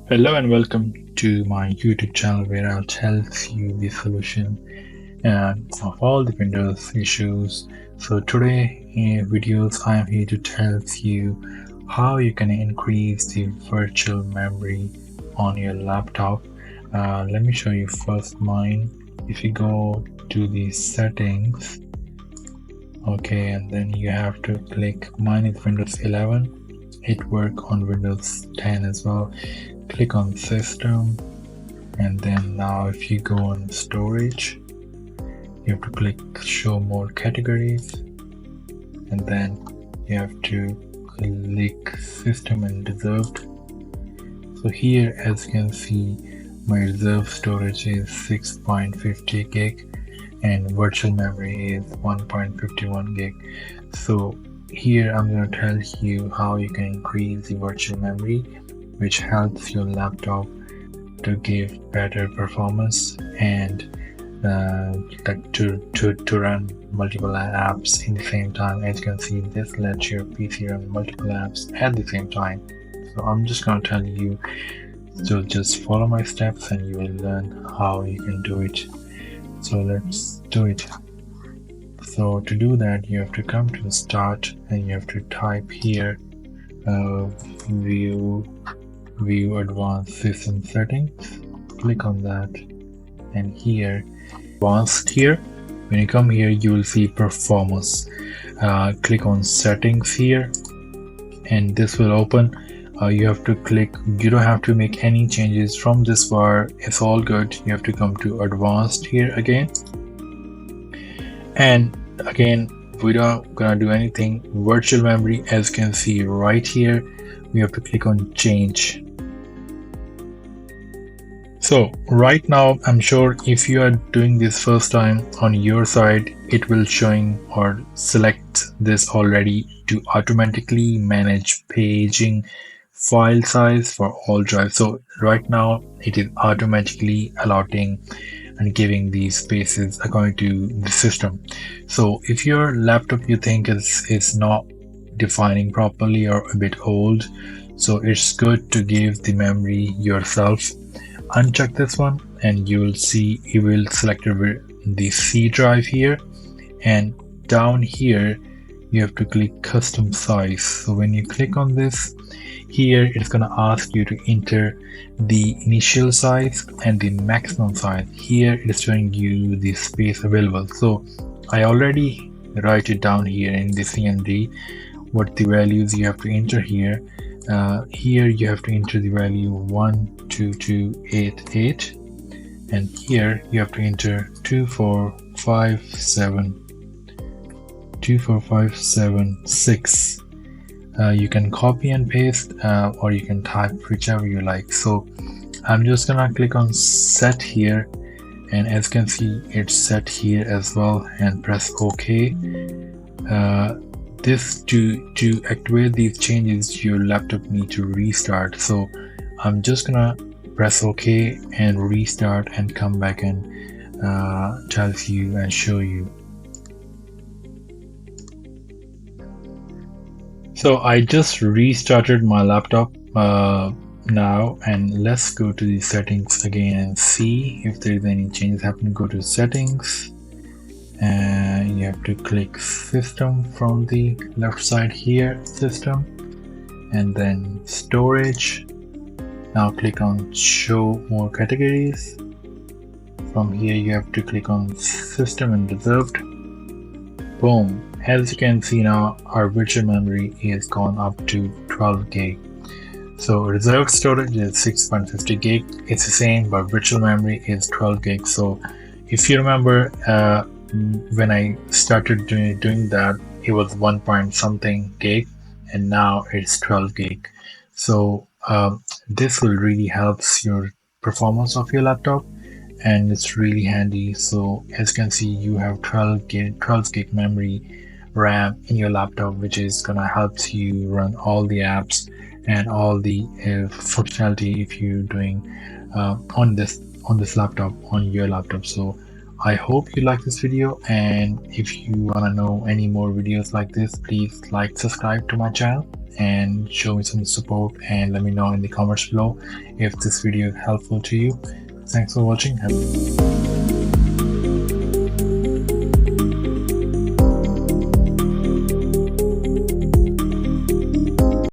Hello and welcome to my YouTube channel where I'll tell you the solution of all the Windows issues. So today in videos I am here to tell you how you can increase the virtual memory on your laptop. Let me show you first mine. If you go to the settings, okay, and then you have to click mine is Windows 11. It work on Windows 10 as well. Click on system, and then now if you go on storage, you have to click show more categories, and then you have to click system and reserved. So here, as you can see, my reserved storage is 6.50 gig and virtual memory is 1.51 gig. So here I'm going to tell you how you can increase the virtual memory, which helps your laptop to give better performance and to run multiple apps in the same time. As you can see, this lets your PC run multiple apps at the same time. So I'm just going to tell you, so just follow my steps and you will learn how you can do it. So let's do it. So to do that, you have to come to start and you have to type here view advanced system settings. Click on that, and here advanced, here when you come here you will see performance. Click on settings here and this will open. You have to click, you don't have to make any changes from this bar, it's all good. You have to come to advanced here again, and again we don't gonna do anything. Virtual memory, as you can see right here, we have to click on change. So right now, I'm sure if you are doing this first time on your side, it will showing or select this already to automatically manage paging file size for all drives. So right now it is automatically allotting and giving these spaces according to the system. So if your laptop you think is not defining properly or a bit old, so it's good to give the memory yourself. Uncheck this one and you will see, you will select the C drive here, and down here you have to click custom size. So when you click on this here, it's going to ask you to enter the initial size and the maximum size. Here it is showing you the space available, so I already write it down here in the CMD what the values you have to enter here. Here you have to enter the value 12288, and here you have to enter 24576. You can copy and paste, or you can type whichever you like. So I'm just gonna click on set here, and as you can see it's set here as well, and press OK. This to activate these changes, your laptop need to restart. So I'm just gonna press OK and restart and come back and tell you and show you. So I just restarted my laptop now, and let's go to the settings again and see if there is any changes happening. Go to settings and you have to click system from the left side here, system, and then storage. Now click on show more categories. From here you have to click on system and reserved. Boom, as you can see now our virtual memory is gone up to 12 gig. So reserved storage is 6.50 gig, it's the same, but virtual memory is 12 gig. So if you remember, when I started doing that, it was 1 point something gig, and now it's 12 gig. So this will really helps your performance of your laptop, and it's really handy. So as you can see, you have 12 gig memory RAM in your laptop, which is gonna help you run all the apps and all the functionality if you're doing on this laptop, on your laptop. So I hope you like this video, and if you want to know any more videos like this, please like, subscribe to my channel. and show me some support, and let me know in the comments below if this video is helpful to you. Thanks for watching.